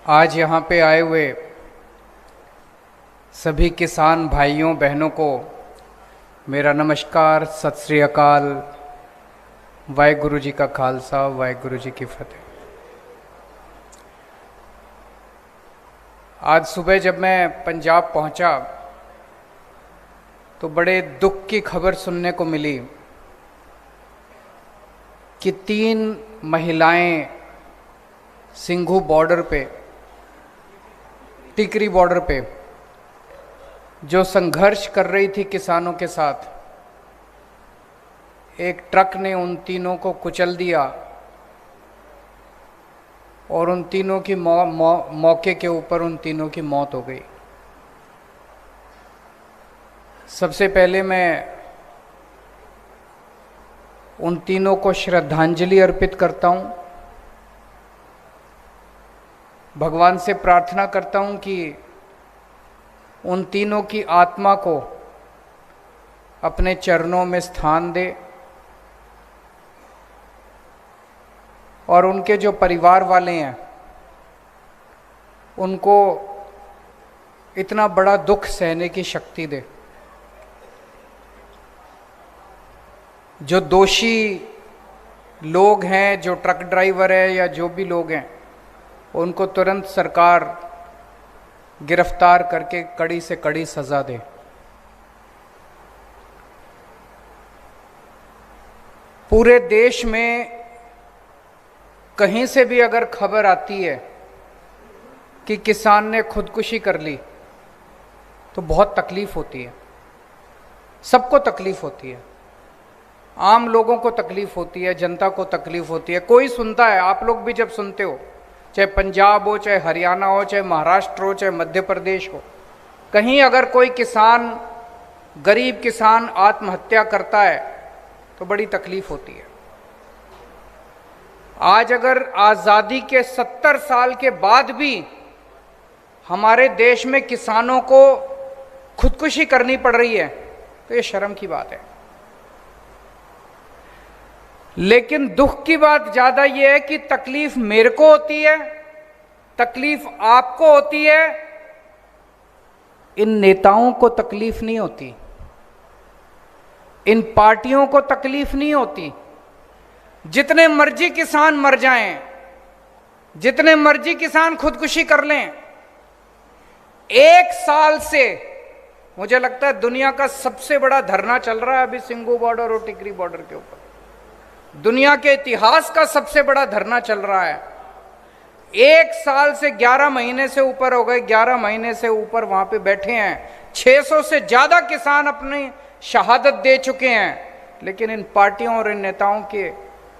आज यहाँ पे आए हुए सभी किसान भाइयों बहनों को मेरा नमस्कार, सत श्री अकाल, वाहेगुरु जी का खालसा, वाहेगुरु जी की फतेह। आज सुबह जब मैं पंजाब पहुंचा तो बड़े दुख की खबर सुनने को मिली कि 3 महिलाएं सिंघू बॉर्डर पे, टिकरी बॉर्डर पे जो संघर्ष कर रही थी किसानों के साथ, एक ट्रक ने उन तीनों को कुचल दिया और उन तीनों की मौके के ऊपर उन तीनों की मौत हो गई। सबसे पहले मैं उन तीनों को श्रद्धांजलि अर्पित करता हूं। भगवान से प्रार्थना करता हूं कि उन तीनों की आत्मा को अपने चरणों में स्थान दे और उनके जो परिवार वाले हैं उनको इतना बड़ा दुख सहने की शक्ति दे। जो दोषी लोग हैं, जो ट्रक ड्राइवर है या जो भी लोग हैं, उनको तुरंत सरकार गिरफ्तार करके कड़ी से कड़ी सजा दे। पूरे देश में कहीं से भी अगर खबर आती है कि किसान ने खुदकुशी कर ली तो बहुत तकलीफ होती है, सबको तकलीफ होती है, आम लोगों को तकलीफ होती है, जनता को तकलीफ होती है। कोई सुनता है, आप लोग भी जब सुनते हो, चाहे पंजाब हो, चाहे हरियाणा हो, चाहे महाराष्ट्र हो, चाहे मध्य प्रदेश हो, कहीं अगर कोई किसान, गरीब किसान आत्महत्या करता है तो बड़ी तकलीफ होती है। आज अगर आज़ादी के 70 साल के बाद भी हमारे देश में किसानों को खुदकुशी करनी पड़ रही है तो ये शर्म की बात है। लेकिन दुख की बात ज्यादा यह है कि तकलीफ मेरे को होती है, तकलीफ आपको होती है, इन नेताओं को तकलीफ नहीं होती, इन पार्टियों को तकलीफ नहीं होती। जितने मर्जी किसान मर जाएं, जितने मर्जी किसान खुदकुशी कर लें, 1 साल से मुझे लगता है दुनिया का सबसे बड़ा धरना चल रहा है अभी सिंघू बॉर्डर और टिकरी बॉर्डर के ऊपर। दुनिया के इतिहास का सबसे बड़ा धरना चल रहा है। 1 साल से 11 महीने से ऊपर हो गए, 11 महीने से ऊपर वहां पे बैठे हैं। 600 से ज्यादा किसान अपनी शहादत दे चुके हैं, लेकिन इन पार्टियों और इन नेताओं के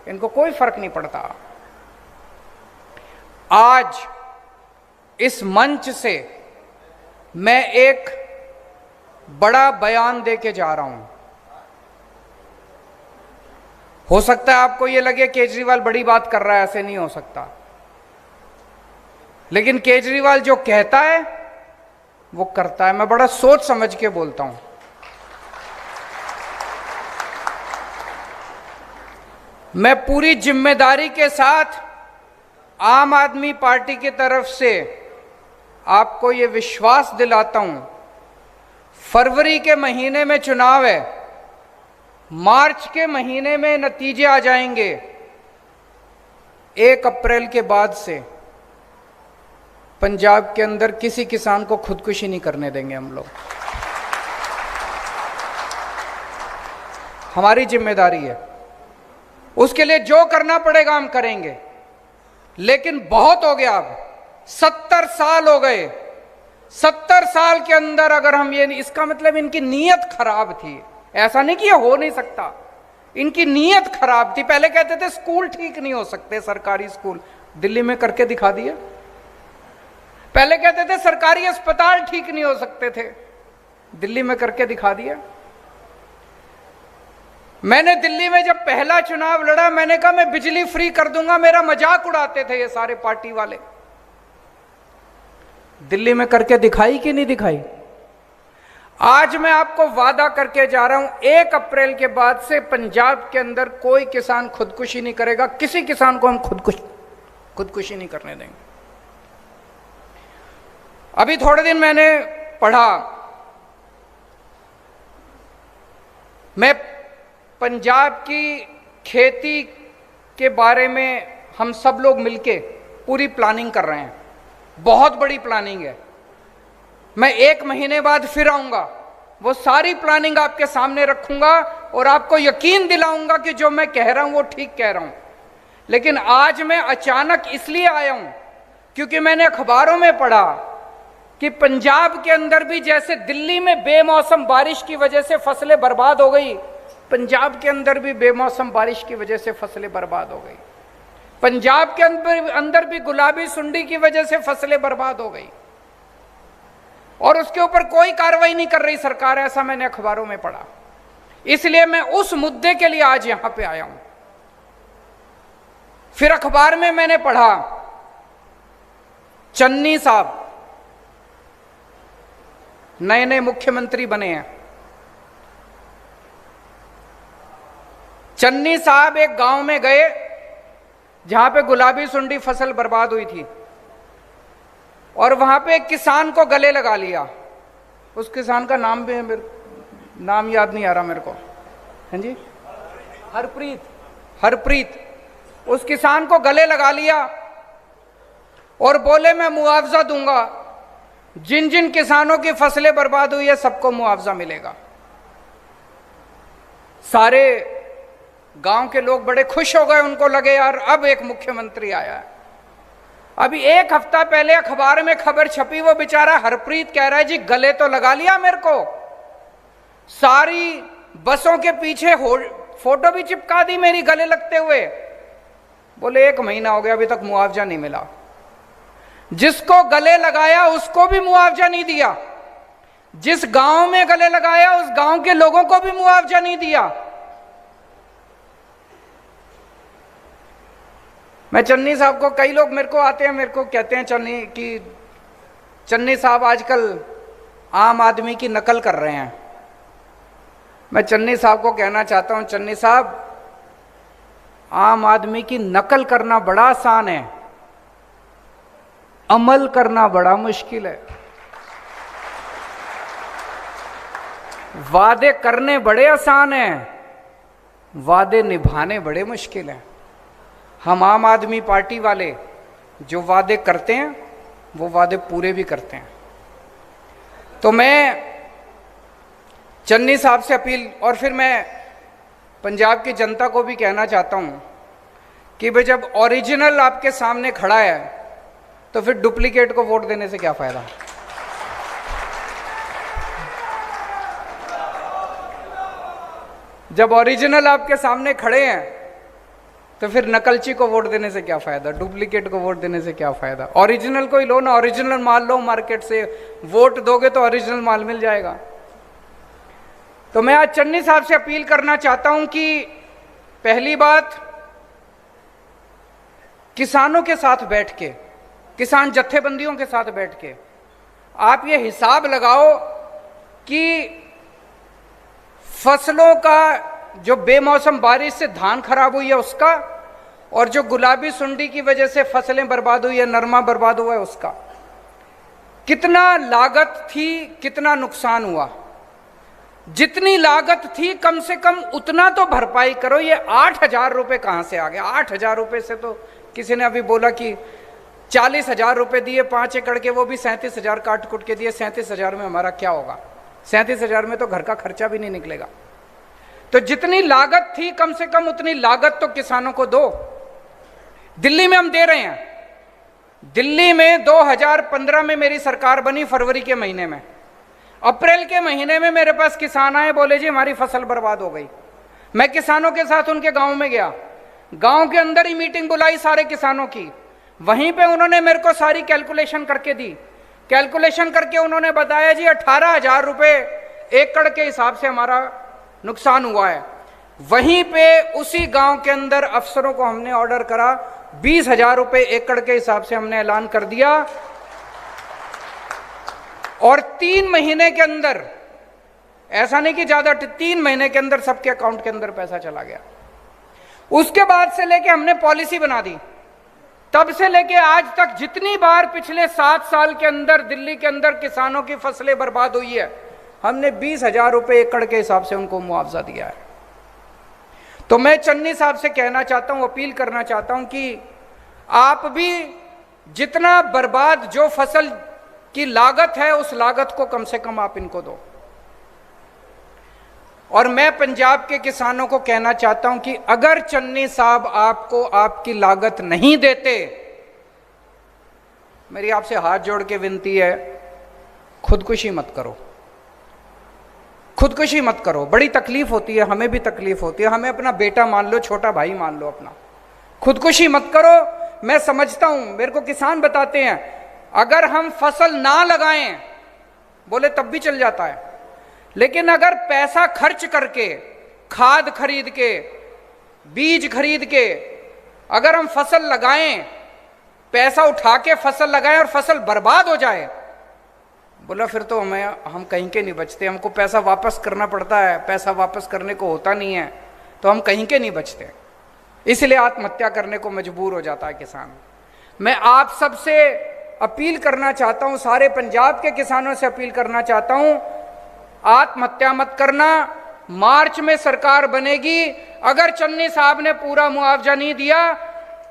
इनको कोई फर्क नहीं पड़ता। आज इस मंच से मैं एक बड़ा बयान देके जा रहा हूं। हो सकता है आपको यह लगे केजरीवाल बड़ी बात कर रहा है, ऐसे नहीं हो सकता, लेकिन केजरीवाल जो कहता है वो करता है। मैं बड़ा सोच समझ के बोलता हूं। मैं पूरी जिम्मेदारी के साथ आम आदमी पार्टी की तरफ से आपको यह विश्वास दिलाता हूं, फरवरी के महीने में चुनाव है, मार्च के महीने में नतीजे आ जाएंगे। 1 अप्रैल के बाद से पंजाब के अंदर किसी किसान को खुदकुशी नहीं करने देंगे हम लोग। हमारी जिम्मेदारी है, उसके लिए जो करना पड़ेगा हम करेंगे। लेकिन बहुत हो गया, अब 70 साल हो गए। 70 साल के अंदर अगर हम ये, इसका मतलब इनकी नीयत खराब थी। ऐसा नहीं कि ये हो नहीं सकता, इनकी नीयत खराब थी। पहले कहते थे स्कूल ठीक नहीं हो सकते, सरकारी स्कूल, दिल्ली में करके दिखा दिए। पहले कहते थे सरकारी अस्पताल ठीक नहीं हो सकते थे, दिल्ली में करके दिखा दिया। मैंने दिल्ली में जब पहला चुनाव लड़ा, मैंने कहा मैं बिजली फ्री कर दूंगा, मेरा मजाक उड़ाते थे ये सारे पार्टी वाले। दिल्ली में करके दिखाई कि नहीं दिखाई? आज मैं आपको वादा करके जा रहा हूं, 1 अप्रैल के बाद से पंजाब के अंदर कोई किसान खुदकुशी नहीं करेगा। किसी किसान को हम खुदकुशी नहीं करने देंगे। अभी थोड़े दिन मैंने पढ़ा, मैं पंजाब की खेती के बारे में हम सब लोग मिलके पूरी प्लानिंग कर रहे हैं, बहुत बड़ी प्लानिंग है। मैं 1 महीने बाद फिर आऊंगा, वो सारी प्लानिंग आपके सामने रखूंगा और आपको यकीन दिलाऊंगा कि जो मैं कह रहा हूं वो ठीक कह रहा हूं। लेकिन आज मैं अचानक इसलिए आया हूं क्योंकि मैंने अखबारों में पढ़ा कि पंजाब के अंदर भी जैसे दिल्ली में बेमौसम बारिश की वजह से फसलें बर्बाद हो गई, पंजाब के अंदर भी बेमौसम बारिश की वजह से फसलें बर्बाद हो गई। पंजाब के अंदर भी गुलाबी सुंडी की वजह से फसलें बर्बाद हो गई और उसके ऊपर कोई कार्रवाई नहीं कर रही सरकार, ऐसा मैंने अखबारों में पढ़ा। इसलिए मैं उस मुद्दे के लिए आज यहां पे आया हूं। फिर अखबार में मैंने पढ़ा चन्नी साहब नए नए मुख्यमंत्री बने हैं। चन्नी साहब एक गांव में गए जहां पे गुलाबी सुंडी फसल बर्बाद हुई थी और वहां पे एक किसान को गले लगा लिया। उस किसान का नाम भी नाम याद नहीं आ रहा मेरे को, हैं जी, हरप्रीत। उस किसान को गले लगा लिया और बोले मैं मुआवजा दूंगा, जिन जिन किसानों की फसलें बर्बाद हुई है सबको मुआवजा मिलेगा। सारे गांव के लोग बड़े खुश हो गए, उनको लगे यार अब एक मुख्यमंत्री आया है। अभी 1 हफ्ता पहले अखबार में खबर छपी, वो बेचारा हरप्रीत कह रहा है जी गले तो लगा लिया मेरे को, सारी बसों के पीछे फोटो भी चिपका दी मेरी गले लगते हुए। बोले 1 महीना हो गया अभी तक मुआवजा नहीं मिला। जिसको गले लगाया उसको भी मुआवजा नहीं दिया, जिस गांव में गले लगाया उस गांव के लोगों को भी मुआवजा नहीं दिया। मैं चन्नी साहब को, कई लोग मेरे को आते हैं, मेरे को कहते हैं चन्नी साहब आजकल आम आदमी की नकल कर रहे हैं। मैं चन्नी साहब को कहना चाहता हूं, चन्नी साहब आम आदमी की नकल करना बड़ा आसान है, अमल करना बड़ा मुश्किल है। वादे करने बड़े आसान हैं, वादे निभाने बड़े मुश्किल हैं। हम आम आदमी पार्टी वाले जो वादे करते हैं वो वादे पूरे भी करते हैं। तो मैं चन्नी साहब से अपील, और फिर मैं पंजाब की जनता को भी कहना चाहता हूं कि भाई जब ओरिजिनल आपके सामने खड़ा है तो फिर डुप्लीकेट को वोट देने से क्या फायदा। जब ओरिजिनल आपके सामने खड़े हैं तो फिर नकलची को वोट देने से क्या फायदा, डुप्लीकेट को वोट देने से क्या फायदा। ओरिजिनल को ही लो ना, ओरिजिनल माल लो मार्केट से, वोट दोगे तो ओरिजिनल माल मिल जाएगा। तो मैं आज चन्नी साहब से अपील करना चाहता हूं कि पहली बात, किसानों के साथ बैठ के, किसान जत्थेबंदियों के साथ बैठ के आप ये हिसाब लगाओ कि फसलों का जो बेमौसम बारिश से धान खराब हुई है उसका, और जो गुलाबी सुंडी की वजह से फसलें बर्बाद हुई है, नरमा बर्बाद हुआ है उसका, कितना लागत थी, कितना नुकसान हुआ। जितनी लागत थी कम से कम उतना तो भरपाई करो। ये 8,000 रुपये कहां से आ गया? 8,000 रुपये से तो किसी ने अभी बोला कि 40,000 रुपये दिए 5 एकड़ के, वो भी 37,000 काट कुट के दिए। 37,000 में हमारा क्या होगा? 37,000 में तो घर का खर्चा भी नहीं निकलेगा। तो जितनी लागत थी कम से कम उतनी लागत तो किसानों को दो। दिल्ली में हम दे रहे हैं। दिल्ली में 2015 में मेरी सरकार बनी, फरवरी के महीने में। अप्रैल के महीने में मेरे पास किसान आए, बोले जी हमारी फसल बर्बाद हो गई। मैं किसानों के साथ उनके गांव में गया, गांव के अंदर ही मीटिंग बुलाई सारे किसानों की। वहीं पे उन्होंने मेरे को सारी कैलकुलेशन करके दी। कैलकुलेशन करके उन्होंने बताया जी 18,000 रुपये एकड़ के हिसाब से हमारा नुकसान हुआ है। वहीं पे उसी गांव के अंदर अफसरों को हमने ऑर्डर करा, 20,000 रुपये एकड़ के हिसाब से हमने ऐलान कर दिया, और 3 महीने के अंदर, ऐसा नहीं कि ज्यादा, 3 महीने के अंदर सबके अकाउंट के अंदर पैसा चला गया। उसके बाद से लेके हमने पॉलिसी बना दी, तब से लेके आज तक जितनी बार पिछले 7 साल के अंदर दिल्ली के अंदर किसानों की फसलें बर्बाद हुई है, हमने 20,000 रुपए एकड़ के हिसाब से उनको मुआवजा दिया है। तो मैं चन्नी साहब से कहना चाहता हूं, अपील करना चाहता हूं कि आप भी जितना बर्बाद जो फसल की लागत है उस लागत को कम से कम आप इनको दो। और मैं पंजाब के किसानों को कहना चाहता हूं कि अगर चन्नी साहब आपको आपकी लागत नहीं देते, मेरी आपसे हाथ जोड़ के विनती है, खुदकुशी मत करो, खुदकुशी मत करो। बड़ी तकलीफ होती है, हमें भी तकलीफ होती है, हमें अपना बेटा मान लो, छोटा भाई मान लो अपना, खुदकुशी मत करो। मैं समझता हूं, मेरे को किसान बताते हैं अगर हम फसल ना लगाएं, बोले तब भी चल जाता है, लेकिन अगर पैसा खर्च करके, खाद खरीद के, बीज खरीद के अगर हम फसल लगाएं, पैसा उठा के फसल लगाएं और फसल बर्बाद हो जाए, बोला फिर तो हम कहीं के नहीं बचते, हमको पैसा वापस करना पड़ता है, पैसा वापस करने को होता नहीं है, तो हम कहीं के नहीं बचते, इसलिए आत्महत्या करने को मजबूर हो जाता है किसान। मैं आप सबसे अपील करना चाहता हूं, सारे पंजाब के किसानों से अपील करना चाहता हूं, आत्महत्या मत करना। मार्च में सरकार बनेगी, अगर चन्नी साहब ने पूरा मुआवजा नहीं दिया,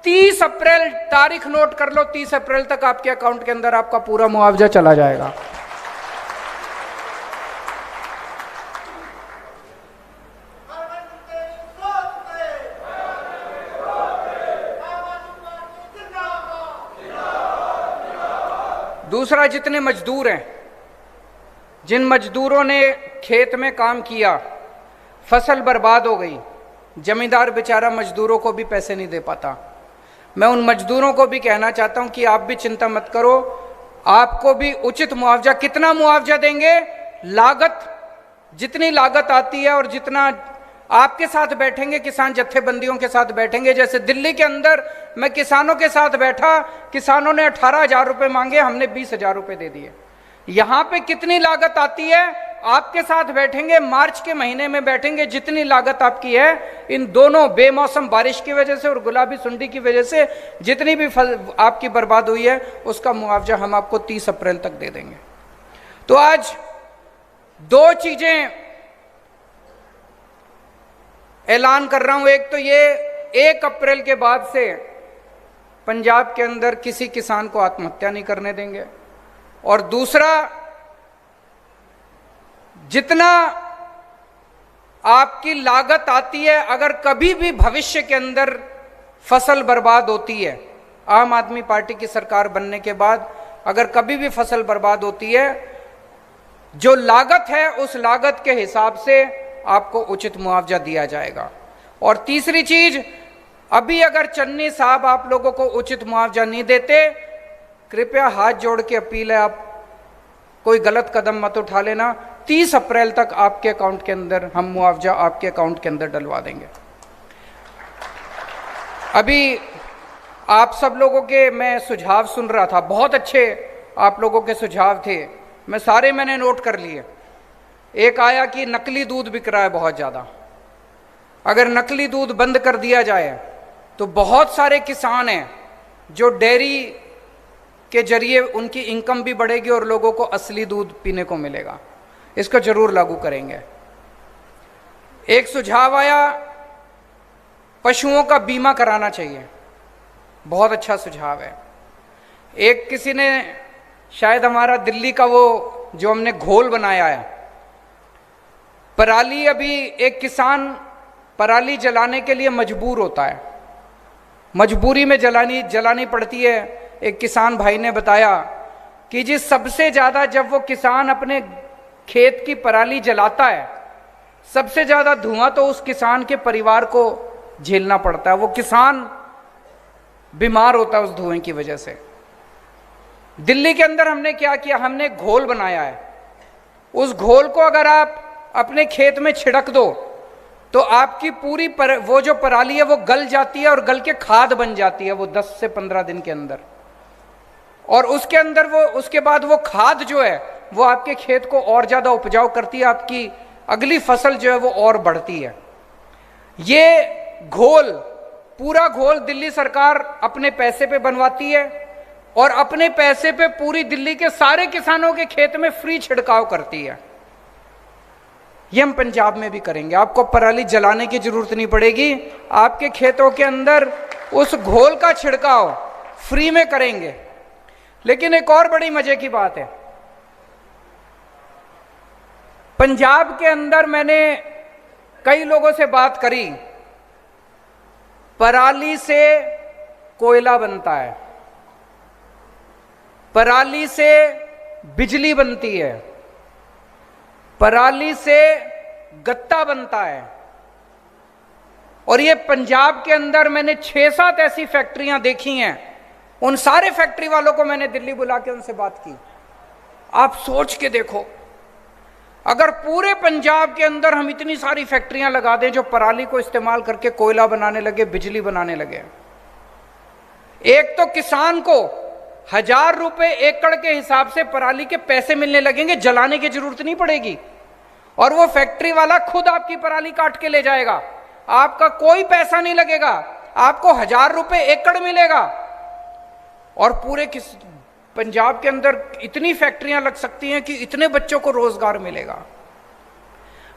30 अप्रैल तारीख नोट कर लो, 30 अप्रैल तक आपके अकाउंट के अंदर आपका पूरा मुआवजा चला जाएगा। दूसरा, जितने मजदूर हैं, जिन मजदूरों ने खेत में काम किया, फसल बर्बाद हो गई, जमींदार बेचारा मजदूरों को भी पैसे नहीं दे पाता, मैं उन मजदूरों को भी कहना चाहता हूं कि आप भी चिंता मत करो, आपको भी उचित मुआवजा। कितना मुआवजा देंगे? लागत, जितनी लागत आती है और जितना आपके साथ बैठेंगे, किसान जत्थेबंदियों के साथ बैठेंगे। जैसे दिल्ली के अंदर मैं किसानों के साथ बैठा, किसानों ने 18,000 रुपये मांगे, हमने 20,000 रुपये दे दिए। यहां पे कितनी लागत आती है, आपके साथ बैठेंगे, मार्च के महीने में बैठेंगे, जितनी लागत आपकी है, इन दोनों बेमौसम बारिश की वजह से और गुलाबी सुंडी की वजह से जितनी भी आपकी बर्बाद हुई है, उसका मुआवजा हम आपको 30 अप्रैल तक दे देंगे। तो आज 2 चीजें ऐलान कर रहा हूं। एक तो ये, 1 अप्रैल के बाद से पंजाब के अंदर किसी किसान को आत्महत्या नहीं करने देंगे, और दूसरा, जितना आपकी लागत आती है, अगर कभी भी भविष्य के अंदर फसल बर्बाद होती है, आम आदमी पार्टी की सरकार बनने के बाद अगर कभी भी फसल बर्बाद होती है, जो लागत है उस लागत के हिसाब से आपको उचित मुआवजा दिया जाएगा। और तीसरी चीज, अभी अगर चन्नी साहब आप लोगों को उचित मुआवजा नहीं देते, कृपया हाथ जोड़ के अपील है, आप कोई गलत कदम मत उठा लेना। 30 अप्रैल तक आपके अकाउंट के अंदर हम मुआवजा आपके अकाउंट के अंदर डलवा देंगे। अभी आप सब लोगों के मैं सुझाव सुन रहा था, बहुत अच्छे आप लोगों के सुझाव थे, मैं सारे मैंने नोट कर लिए। एक आया कि नकली दूध बिक रहा है बहुत ज़्यादा, अगर नकली दूध बंद कर दिया जाए तो बहुत सारे किसान हैं जो डेयरी के जरिए उनकी इनकम भी बढ़ेगी और लोगों को असली दूध पीने को मिलेगा। इसको जरूर लागू करेंगे। एक सुझाव आया, पशुओं का बीमा कराना चाहिए, बहुत अच्छा सुझाव है। एक किसी ने, शायद हमारा दिल्ली का वो जो हमने घोल बनाया है, पराली, अभी एक किसान पराली जलाने के लिए मजबूर होता है, मजबूरी में जलानी पड़ती है। एक किसान भाई ने बताया कि जी सबसे ज़्यादा जब वो किसान अपने खेत की पराली जलाता है, सबसे ज़्यादा धुआं तो उस किसान के परिवार को झेलना पड़ता है, वो किसान बीमार होता है उस धुएं की वजह से। दिल्ली के अंदर हमने क्या किया, हमने घोल बनाया है, उस घोल को अगर आप अपने खेत में छिड़क दो तो आपकी पूरी वो जो पराली है वो गल जाती है और गल के खाद बन जाती है वो 10 से 15 दिन के अंदर, और उसके अंदर वो, उसके बाद वो खाद जो है वो आपके खेत को और ज़्यादा उपजाऊ करती है, आपकी अगली फसल जो है वो और बढ़ती है। ये घोल पूरा घोल दिल्ली सरकार अपने पैसे पे बनवाती है और अपने पैसे पे पूरी दिल्ली के सारे किसानों के खेत में फ्री छिड़काव करती है। ये हम पंजाब में भी करेंगे। आपको पराली जलाने की जरूरत नहीं पड़ेगी, आपके खेतों के अंदर उस घोल का छिड़काव फ्री में करेंगे। लेकिन एक और बड़ी मजे की बात है, पंजाब के अंदर मैंने कई लोगों से बात करी, पराली से कोयला बनता है, पराली से बिजली बनती है, पराली से गत्ता बनता है। और ये पंजाब के अंदर मैंने 6-7 ऐसी फैक्ट्रियां देखी हैं। उन सारे फैक्ट्री वालों को मैंने दिल्ली बुला के उनसे बात की। आप सोच के देखो, अगर पूरे पंजाब के अंदर हम इतनी सारी फैक्ट्रियां लगा दें जो पराली को इस्तेमाल करके कोयला बनाने लगे, बिजली बनाने लगे, एक तो किसान को 1000 रुपए एकड़ के हिसाब से पराली के पैसे मिलने लगेंगे, जलाने की जरूरत नहीं पड़ेगी। और वो फैक्ट्री वाला खुद आपकी पराली काट के ले जाएगा, आपका कोई पैसा नहीं लगेगा, आपको 1000 रुपए एकड़ मिलेगा। और पूरे पंजाब के अंदर इतनी फैक्ट्रियां लग सकती हैं कि इतने बच्चों को रोजगार मिलेगा।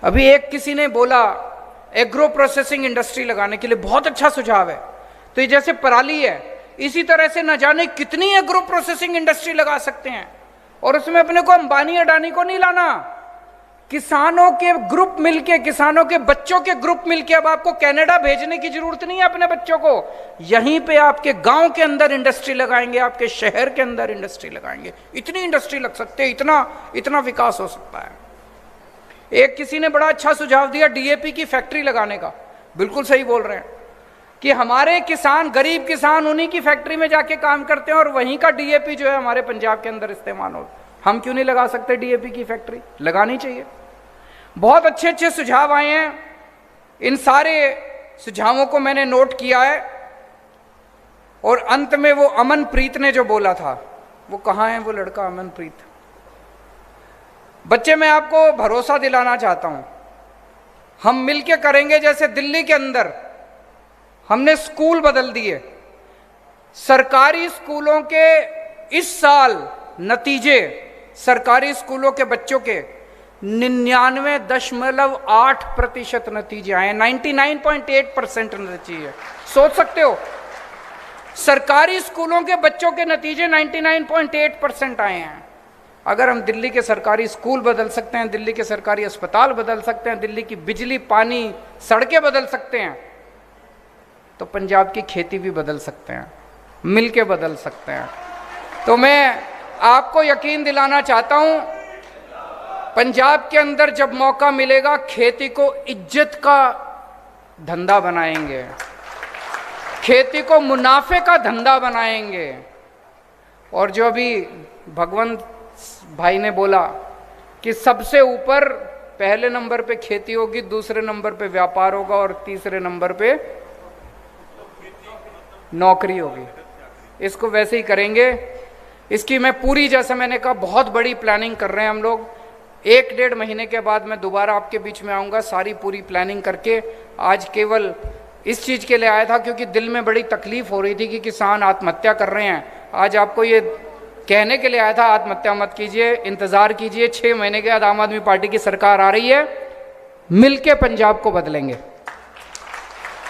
अभी एक किसी ने बोला एग्रो प्रोसेसिंग इंडस्ट्री लगाने के लिए, बहुत अच्छा सुझाव है। तो ये जैसे पराली है, इसी तरह से न जाने कितनी एग्रो प्रोसेसिंग इंडस्ट्री लगा सकते हैं। और उसमें अपने को अंबानी अडानी को नहीं लाना, किसानों के ग्रुप मिलके, किसानों के बच्चों के ग्रुप मिलके। अब आपको कनाडा भेजने की जरूरत नहीं है अपने बच्चों को, यहीं पे आपके गांव के अंदर इंडस्ट्री लगाएंगे, आपके शहर के अंदर इंडस्ट्री लगाएंगे। इतनी इंडस्ट्री लग सकते हैं, इतना विकास हो सकता है। एक किसी ने बड़ा अच्छा सुझाव दिया डीएपी की फैक्ट्री लगाने का। बिल्कुल सही बोल रहे हैं कि हमारे किसान, गरीब किसान उन्हीं की फैक्ट्री में जाके काम करते हैं और वहीं का डीएपी जो है हमारे पंजाब के अंदर इस्तेमाल हो। हम क्यों नहीं लगा सकते डीएपी की फैक्ट्री? लगानी चाहिए। बहुत अच्छे अच्छे सुझाव आए हैं, इन सारे सुझावों को मैंने नोट किया है। और अंत में वो अमनप्रीत ने जो बोला था, वो कहाँ है वो लड़का अमनप्रीत? बच्चे, मैं आपको भरोसा दिलाना चाहता हूं, हम मिलके करेंगे। जैसे दिल्ली के अंदर हमने स्कूल बदल दिए, सरकारी स्कूलों के इस साल नतीजे, सरकारी स्कूलों के बच्चों के 99.8% नतीजे आए, 99.8% नतीजे। सोच सकते हो, सरकारी स्कूलों के बच्चों के नतीजे 99.8% आए हैं। अगर हम दिल्ली के सरकारी स्कूल बदल सकते हैं, दिल्ली के सरकारी अस्पताल बदल सकते हैं, दिल्ली की बिजली, पानी, सड़कें बदल सकते हैं, तो पंजाब की खेती भी बदल सकते हैं, मिलके बदल सकते हैं। तो मैं आपको यकीन दिलाना चाहता हूं, पंजाब के अंदर जब मौका मिलेगा, खेती को इज्जत का धंधा बनाएंगे, खेती को मुनाफे का धंधा बनाएंगे। और जो अभी भगवंत भाई ने बोला कि सबसे ऊपर पहले नंबर पे खेती होगी, दूसरे नंबर पे व्यापार होगा और तीसरे नंबर पे नौकरी होगी, इसको वैसे ही करेंगे। इसकी मैं पूरी, जैसे मैंने कहा, बहुत बड़ी प्लानिंग कर रहे हैं हम लोग। 1-1.5 महीने के बाद मैं दोबारा आपके बीच में आऊँगा, सारी पूरी प्लानिंग करके। आज केवल इस चीज़ के लिए आया था क्योंकि दिल में बड़ी तकलीफ हो रही थी कि किसान आत्महत्या कर रहे हैं। आज आपको ये कहने के लिए आया था, आत्महत्या मत कीजिए, इंतज़ार कीजिए। 6 महीने के बाद आम आदमी पार्टी की सरकार आ रही है, मिलके पंजाब को बदलेंगे।